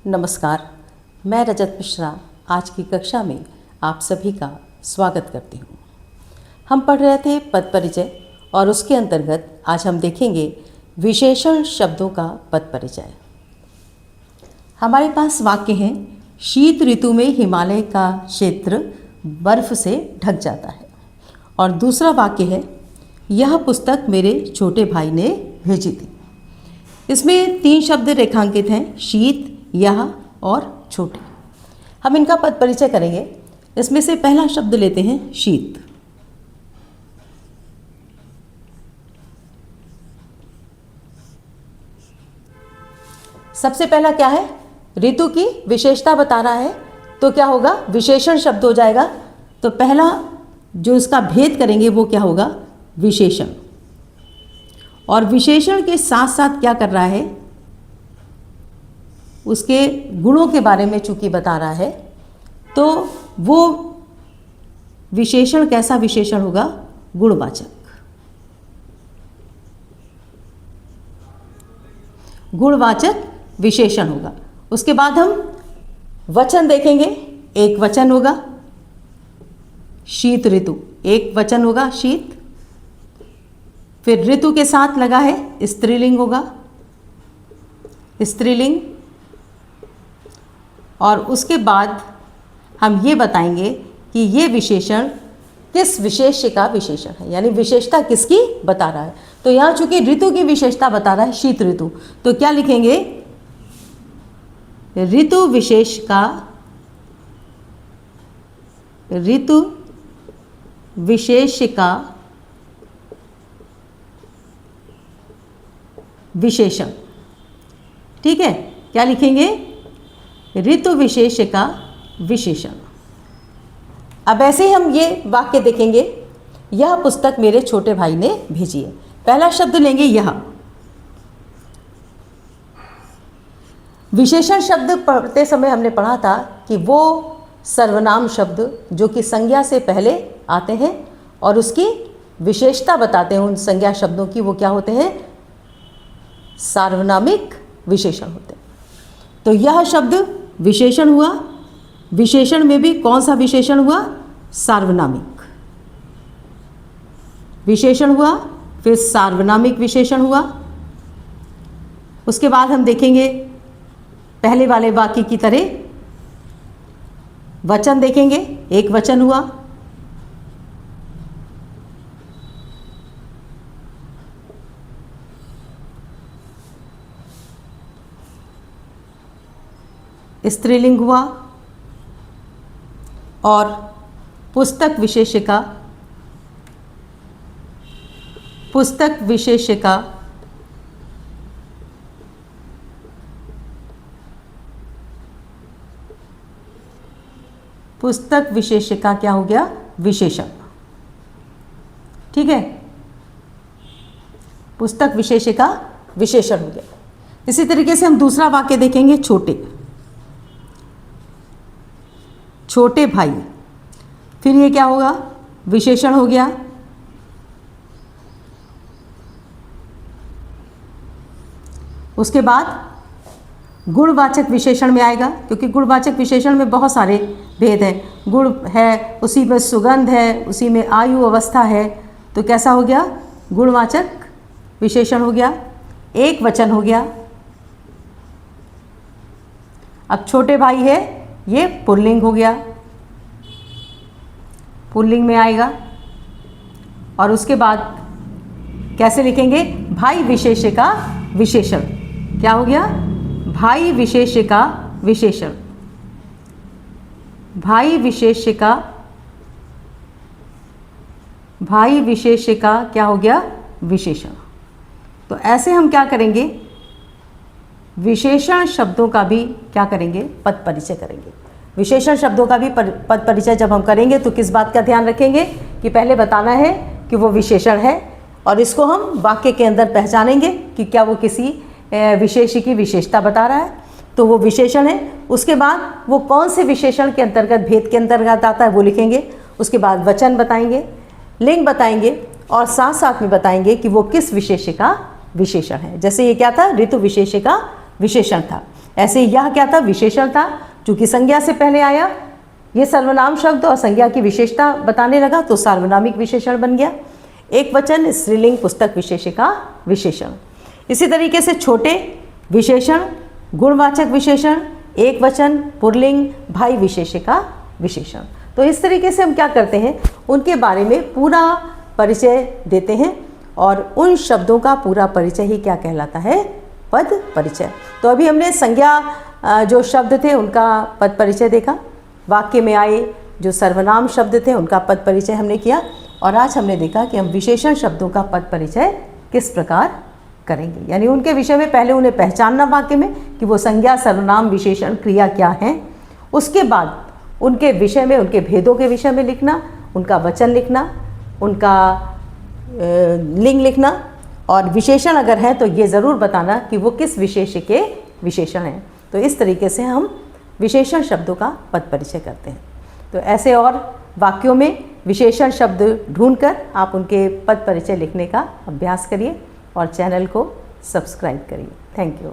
नमस्कार, मैं रजत मिश्रा आज की कक्षा में आप सभी का स्वागत करती हूँ। हम पढ़ रहे थे पद परिचय और उसके अंतर्गत आज हम देखेंगे विशेषण शब्दों का पद परिचय। हमारे पास वाक्य हैं, शीत ऋतु में हिमालय का क्षेत्र बर्फ से ढक जाता है। और दूसरा वाक्य है, यह पुस्तक मेरे छोटे भाई ने भेजी थी। इसमें 3 शब्द रेखांकित हैं, शीत, यह और छोटे। हम इनका पद परिचय करेंगे। इसमें से पहला शब्द लेते हैं शीत। सबसे पहला क्या है, ऋतु की विशेषता बता रहा है, तो क्या होगा, विशेषण शब्द हो जाएगा। तो पहला जो इसका भेद करेंगे वो क्या होगा, विशेषण। और विशेषण के साथ साथ क्या कर रहा है, उसके गुणों के बारे में चूंकि बता रहा है, तो वो विशेषण कैसा विशेषण होगा, गुणवाचक। गुणवाचक विशेषण होगा। उसके बाद हम वचन देखेंगे। एक वचन होगा शीत ऋतु, एक वचन होगा शीत। फिर ऋतु के साथ लगा है स्त्रीलिंग होगा, स्त्रीलिंग। और उसके बाद हम ये बताएंगे कि ये विशेषण किस विशेष्य का विशेषण है, यानी विशेषता किसकी बता रहा है। तो यहाँ चूंकि ऋतु की विशेषता बता रहा है, शीत ऋतु, तो क्या लिखेंगे, ऋतु विशेष का, ऋतु विशेष्य का विशेषण। ठीक है, क्या लिखेंगे, ऋतु विशेष का विशेषण। अब ऐसे ही हम ये वाक्य देखेंगे, यह पुस्तक मेरे छोटे भाई ने भेजी है। पहला शब्द लेंगे यह। विशेषण शब्द पढ़ते समय हमने पढ़ा था कि वो सर्वनाम शब्द जो कि संज्ञा से पहले आते हैं और उसकी विशेषता बताते हैं, उन संज्ञा शब्दों की, वो क्या होते हैं, सार्वनामिक विशेषण होते हैं। तो यह शब्द विशेषण हुआ। विशेषण में भी कौन सा विशेषण हुआ, सार्वनामिक विशेषण हुआ, फिर सार्वनामिक विशेषण हुआ। उसके बाद हम देखेंगे पहले वाले वाक्य की तरह वचन देखेंगे। एक वचन हुआ, स्त्रीलिंग हुआ, और पुस्तक विशेष्य का, पुस्तक विशेष्य का पुस्तक विशेष्य का क्या हो गया, विशेषण। ठीक है, पुस्तक विशेष्य का विशेषण हो गया। इसी तरीके से हम दूसरा वाक्य देखेंगे, छोटे, छोटे भाई। फिर ये क्या होगा, विशेषण हो गया। उसके बाद गुणवाचक विशेषण में आएगा, क्योंकि गुणवाचक विशेषण में बहुत सारे भेद हैं। गुण है, उसी में सुगंध है, उसी में आयु अवस्था है, तो कैसा हो गया, गुणवाचक विशेषण हो गया। एक वचन हो गया। अब छोटे भाई है, ये पुल्लिंग हो गया, पुल्लिंग में आएगा। और उसके बाद कैसे लिखेंगे, भाई विशेष्य का विशेषण। क्या हो गया, भाई विशेष्य का विशेषण, भाई विशेष्य का, भाई विशेष्य का क्या हो गया, विशेषण। तो ऐसे हम क्या करेंगे, विशेषण शब्दों का भी क्या करेंगे, पद परिचय करेंगे। विशेषण शब्दों का भी पद परिचय जब हम करेंगे तो किस बात का ध्यान रखेंगे कि पहले बताना है कि वो विशेषण है, और इसको हम वाक्य के अंदर पहचानेंगे कि क्या वो किसी विशेष्य की विशेषता बता रहा है, तो वो विशेषण है। उसके बाद वो कौन से विशेषण के अंतर्गत, भेद के अंतर्गत आता है, वो लिखेंगे। उसके बाद वचन बताएंगे, लिंग बताएंगे, और साथ साथ में बताएंगे कि वो किस विशेष्य का विशेषण है। जैसे ये क्या था, ऋतु विशेष्य का विशेषण था। ऐसे यह क्या था, विशेषण था, चूंकि संज्ञा से पहले आया, ये सर्वनाम शब्द और संज्ञा की विशेषता बताने लगा तो सार्वनामिक विशेषण बन गया। एक वचन स्त्रीलिंग पुस्तक विशेषिका विशेषण। इसी तरीके से छोटे विशेषण, गुणवाचक विशेषण, एक वचन, पुल्लिंग, भाई विशेषिका विशेषण। तो इस तरीके से हम क्या करते हैं, उनके बारे में पूरा परिचय देते हैं और उन शब्दों का पूरा परिचय ही क्या कहलाता है, पद परिचय। तो अभी हमने संज्ञा जो शब्द थे उनका पद परिचय देखा, वाक्य में आए जो सर्वनाम शब्द थे उनका पद परिचय हमने किया, और आज हमने देखा कि हम विशेषण शब्दों का पद परिचय किस प्रकार करेंगे। यानी उनके विषय में पहले उन्हें पहचानना वाक्य में कि वो संज्ञा, सर्वनाम, विशेषण, क्रिया क्या हैं, उसके बाद उनके विषय में, उनके भेदों के विषय में लिखना, उनका वचन लिखना, उनका लिंग लिखना, और विशेषण अगर है तो ये ज़रूर बताना कि वो किस विशेष के विशेषण हैं। तो इस तरीके से हम विशेषण शब्दों का पद परिचय करते हैं। तो ऐसे और वाक्यों में विशेषण शब्द ढूंढकर आप उनके पद परिचय लिखने का अभ्यास करिए और चैनल को सब्सक्राइब करिए। Thank you.